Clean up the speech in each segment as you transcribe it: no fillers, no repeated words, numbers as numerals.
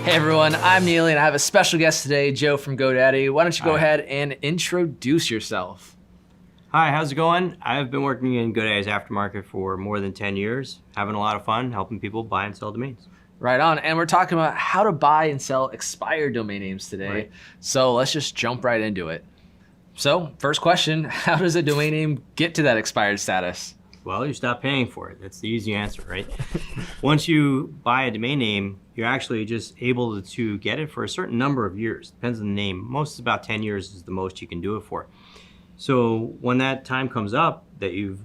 Hey everyone, I'm Neely and I have a special guest today, Joe from GoDaddy. Why don't you go ahead and introduce yourself? Hi, how's it going? I've been working in GoDaddy's aftermarket for more than 10 years, having a lot of fun helping people buy and sell domains. Right on, and we're talking about how to buy and sell expired domain names today. Right. So let's just jump right into it. So first question, how does a domain name get to that expired status? Well, you stop paying for it. That's the easy answer, right? Once you buy a domain name, you're actually just able to get it for a certain number of years. Depends on the name. Most about 10 years is the most you can do it for. So when that time comes up that you've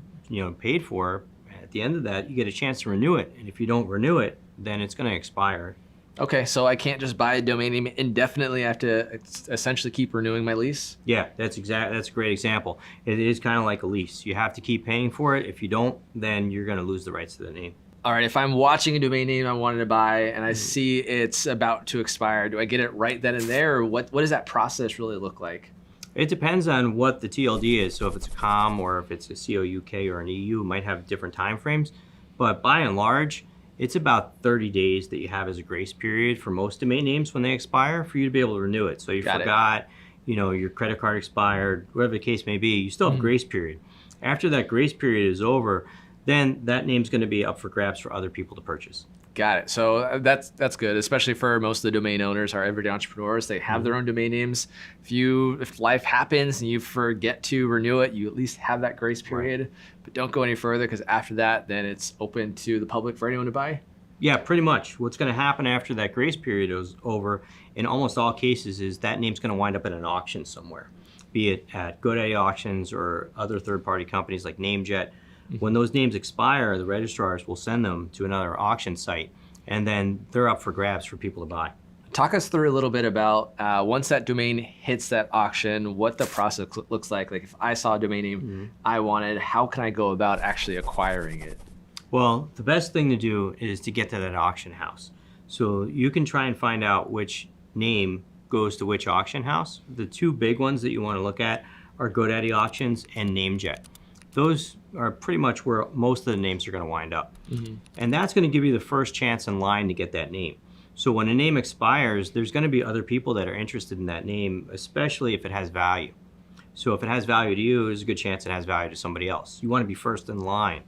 paid for, at the end of that, you get a chance to renew it. And if you don't renew it, then it's going to expire. Okay, so I can't just buy a domain name indefinitely. I have to essentially keep renewing my lease? Yeah, that's a great example. It is kind of like a lease. You have to keep paying for it. If you don't, then you're going to lose the rights to the name. All right, if I'm watching a domain name I wanted to buy and I see it's about to expire, do I get it right then and there, or what does that process really look like? It depends on what the TLD is. So if it's a COM or if it's a COUK or an EU, it might have different time frames. But by and large, it's about 30 days that you have as a grace period for most domain names when they expire for you to be able to renew it. So you forgot, your credit card expired, whatever the case may be, you still have a grace period. After that grace period is over, then that name's going to be up for grabs for other people to purchase. Got it. So that's good, especially for most of the domain owners, our everyday entrepreneurs. They have their own domain names. If life happens and you forget to renew it, you at least have that grace period. Right. But don't go any further, because after that, then it's open to the public for anyone to buy. Yeah, pretty much. What's going to happen after that grace period is over, in almost all cases, is that name's going to wind up at an auction somewhere, be it at GoDaddy auctions or other third-party companies like NameJet. When those names expire, the registrars will send them to another auction site, and then they're up for grabs for people to buy. Talk us through a little bit about once that domain hits that auction, what the process looks like. Like if I saw a domain name I wanted, how can I go about actually acquiring it? Well, the best thing to do is to get to that auction house. So you can try and find out which name goes to which auction house. The two big ones that you want to look at are GoDaddy auctions and NameJet. Those are pretty much where most of the names are going to wind up. And that's going to give you the first chance in line to get that name. So when a name expires, there's going to be other people that are interested in that name, especially if it has value. So if it has value to you, there's a good chance it has value to somebody else. You want to be first in line.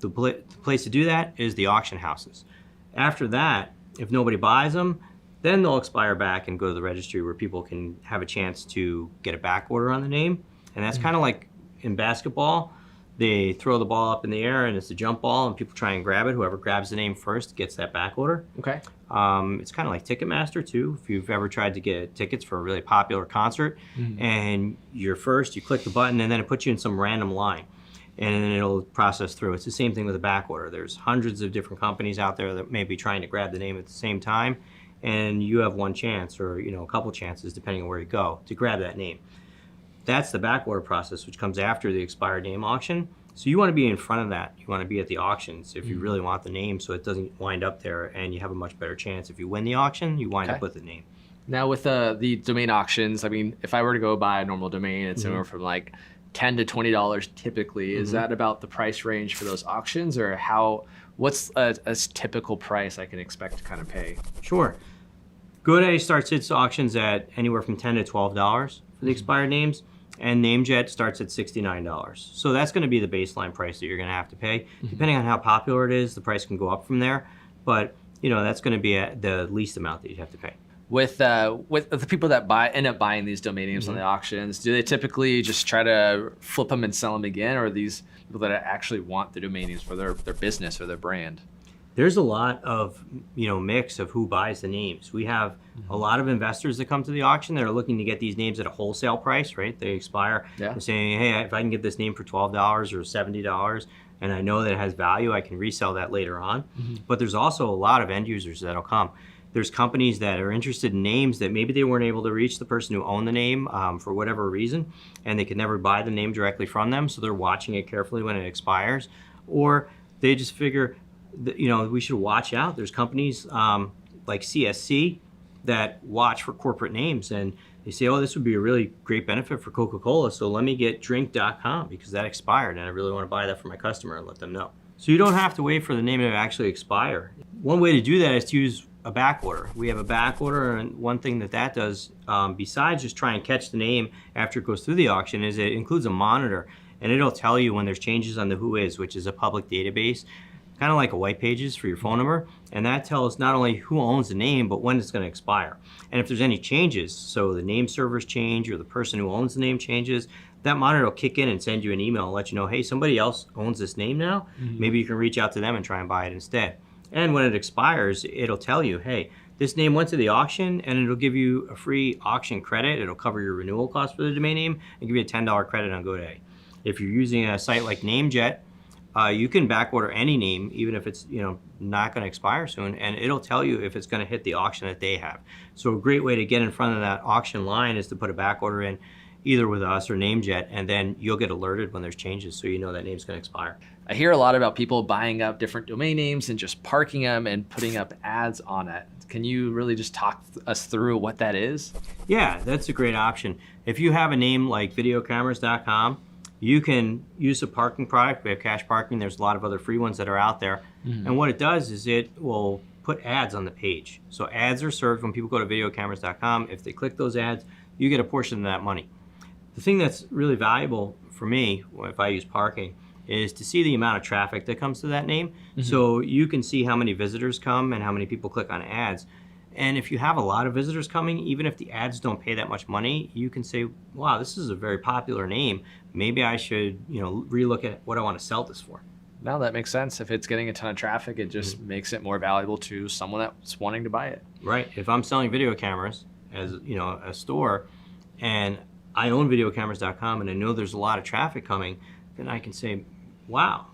The place to do that is the auction houses. After that, if nobody buys them, then they'll expire back and go to the registry where people can have a chance to get a back order on the name. And that's kind of like in basketball. They throw the ball up in the air and it's a jump ball and people try and grab it. Whoever grabs the name first gets that back order. Okay. It's kind of like Ticketmaster too. If you've ever tried to get tickets for a really popular concert and you're first, you click the button and then it puts you in some random line and then it'll process through. It's the same thing with a back order. There's hundreds of different companies out there that may be trying to grab the name at the same time, and you have one chance or a couple chances depending on where you go to grab that name. That's the backorder process, which comes after the expired name auction. So you want to be in front of that. You want to be at the auctions if you really want the name, so it doesn't wind up there, and you have a much better chance. If you win the auction, you wind up with the name. Now with the domain auctions, I mean, if I were to go buy a normal domain, it's anywhere from like $10 to $20 typically. Is that about the price range for those auctions, or what's a typical price I can expect to kind of pay? Sure. GoDaddy starts its auctions at anywhere from $10 to $12 for the expired names. And NameJet starts at $69. So that's going to be the baseline price that you're going to have to pay. Depending on how popular it is, the price can go up from there. But that's going to be the least amount that you'd have to pay. With the people that end up buying these domain names on the auctions, do they typically just try to flip them and sell them again, or are these people that actually want the domain names for their business or their brand? There's a lot of mix of who buys the names. We have a lot of investors that come to the auction that are looking to get these names at a wholesale price, right? They expire. They're saying, hey, if I can get this name for $12 or $70 and I know that it has value, I can resell that later on. But there's also a lot of end users that'll come. There's companies that are interested in names that maybe they weren't able to reach the person who owned the name for whatever reason, and they could never buy the name directly from them, so they're watching it carefully when it expires. Or they just figure, we should watch out. There's companies like CSC that watch for corporate names, and they say, oh, this would be a really great benefit for Coca-Cola, so let me get drink.com because that expired and I really want to buy that for my customer and let them know. So you don't have to wait for the name to actually expire. One way to do that is to use a back order. We have a back order, and one thing that does, besides just try and catch the name after it goes through the auction, is it includes a monitor, and it'll tell you when there's changes on the Whois, which is a public database, kind of like a white pages for your phone number, and that tells not only who owns the name, but when it's going to expire. And if there's any changes, so the name servers change or the person who owns the name changes, that monitor will kick in and send you an email and let you know, hey, somebody else owns this name now. Maybe you can reach out to them and try and buy it instead. And when it expires, it'll tell you, hey, this name went to the auction, and it'll give you a free auction credit. It'll cover your renewal cost for the domain name and give you a $10 credit on GoDaddy. If you're using a site like NameJet, you can back order any name, even if it's not going to expire soon, and it'll tell you if it's going to hit the auction that they have. So a great way to get in front of that auction line is to put a back order in, either with us or NameJet, and then you'll get alerted when there's changes, so you know that name's going to expire. I hear a lot about people buying up different domain names and just parking them and putting up ads on it. Can you really just talk us through what that is? Yeah, that's a great option. If you have a name like videocameras.com, you can use a parking product. We have cash parking. There's a lot of other free ones that are out there. And what it does is it will put ads on the page. So ads are served when people go to videocameras.com. If they click those ads, you get a portion of that money. The thing that's really valuable for me, if I use parking, is to see the amount of traffic that comes to that name. So you can see how many visitors come and how many people click on ads. And if you have a lot of visitors coming, even if the ads don't pay that much money, you can say, wow, this is a very popular name. Maybe I should, relook at what I want to sell this for. Now that makes sense. If it's getting a ton of traffic, it just makes it more valuable to someone that's wanting to buy it. Right. If I'm selling video cameras as, a store, and I own videocameras.com and I know there's a lot of traffic coming, then I can say, wow,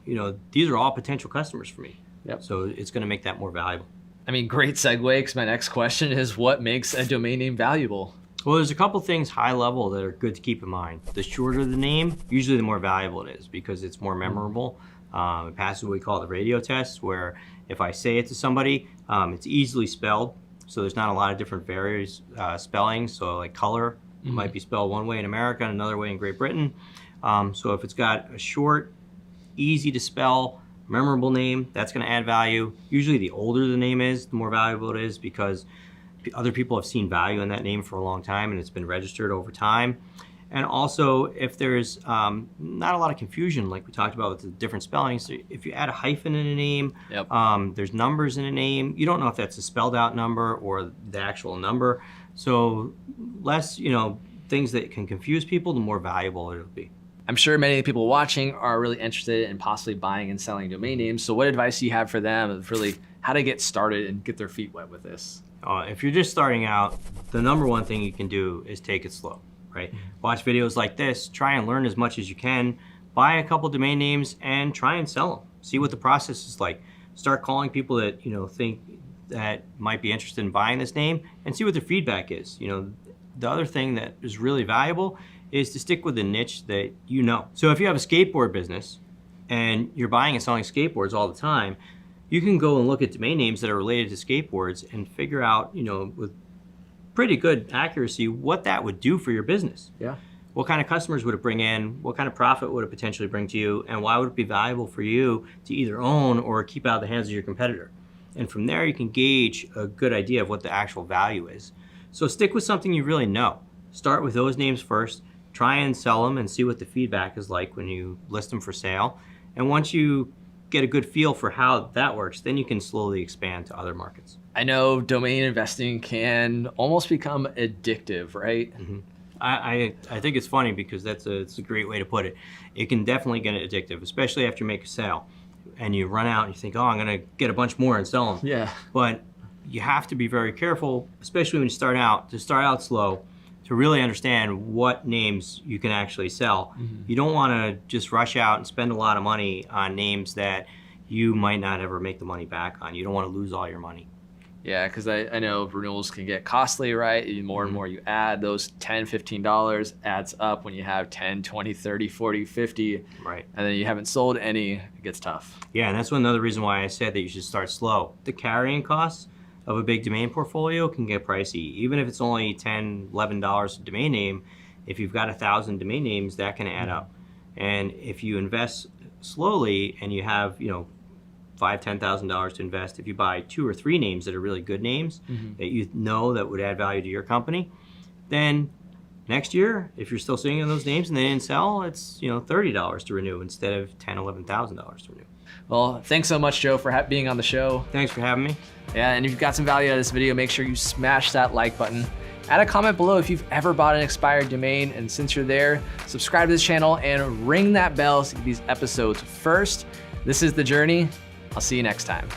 these are all potential customers for me. Yep. So it's going to make that more valuable. I mean, great segue, because my next question is, what makes a domain name valuable? Well, there's a couple things high level that are good to keep in mind. The shorter the name, usually the more valuable it is, because it's more memorable. It passes what we call the radio test, where if I say it to somebody, it's easily spelled. So there's not a lot of different various spellings. So like color might be spelled one way in America and another way in Great Britain. So if it's got a short, easy to spell, memorable name, that's going to add value. Usually the older the name is, the more valuable it is, because other people have seen value in that name for a long time and it's been registered over time. And also, if there's not a lot of confusion, like we talked about with the different spellings, if you add a hyphen in a name, there's numbers in a name, you don't know if that's a spelled out number or the actual number. So less, things that can confuse people, the more valuable it'll be. I'm sure many of the people watching are really interested in possibly buying and selling domain names. So what advice do you have for them of really how to get started and get their feet wet with this? If you're just starting out, the number one thing you can do is take it slow, right? Watch videos like this, try and learn as much as you can, buy a couple domain names and try and sell them. See what the process is like. Start calling people that, think that might be interested in buying this name and see what their feedback is. The other thing that is really valuable is to stick with the niche that you know. So if you have a skateboard business and you're buying and selling skateboards all the time, you can go and look at domain names that are related to skateboards and figure out, with pretty good accuracy, what that would do for your business. Yeah. What kind of customers would it bring in? What kind of profit would it potentially bring to you? And why would it be valuable for you to either own or keep out of the hands of your competitor? And from there, you can gauge a good idea of what the actual value is. So stick with something you really know. Start with those names first. Try and sell them and see what the feedback is like when you list them for sale. And once you get a good feel for how that works, then you can slowly expand to other markets. I know domain investing can almost become addictive, right? I think it's funny because it's a great way to put it. It can definitely get addictive, especially after you make a sale and you run out and you think, oh, I'm going to get a bunch more and sell them. Yeah. But you have to be very careful, especially when you start out, to start out slow, to really understand what names you can actually sell. You don't want to just rush out and spend a lot of money on names that you might not ever make the money back on. You don't want to lose all your money. Yeah, because I know renewals can get costly, right? The more and more you add, those $10, $15 adds up when you have 10, 20, 30, 40, 50. Right. And then you haven't sold any, it gets tough. Yeah, and that's another reason why I said that you should start slow. The carrying costs of a big domain portfolio can get pricey. Even if it's only $10, $11 a domain name, if you've got 1,000 domain names, that can add up. And if you invest slowly and you have, $5,000, $10,000 to invest. If you buy 2 or 3 names that are really good names that you know that would add value to your company, then next year, if you're still sitting on those names and they didn't sell, it's $30 to renew instead of $10,000, $11,000 to renew. Well, thanks so much, Joe, for being on the show. Thanks for having me. Yeah, and if you've got some value out of this video, make sure you smash that like button. Add a comment below if you've ever bought an expired domain, and since you're there, subscribe to this channel and ring that bell to get these episodes first. This is The Journey. I'll see you next time.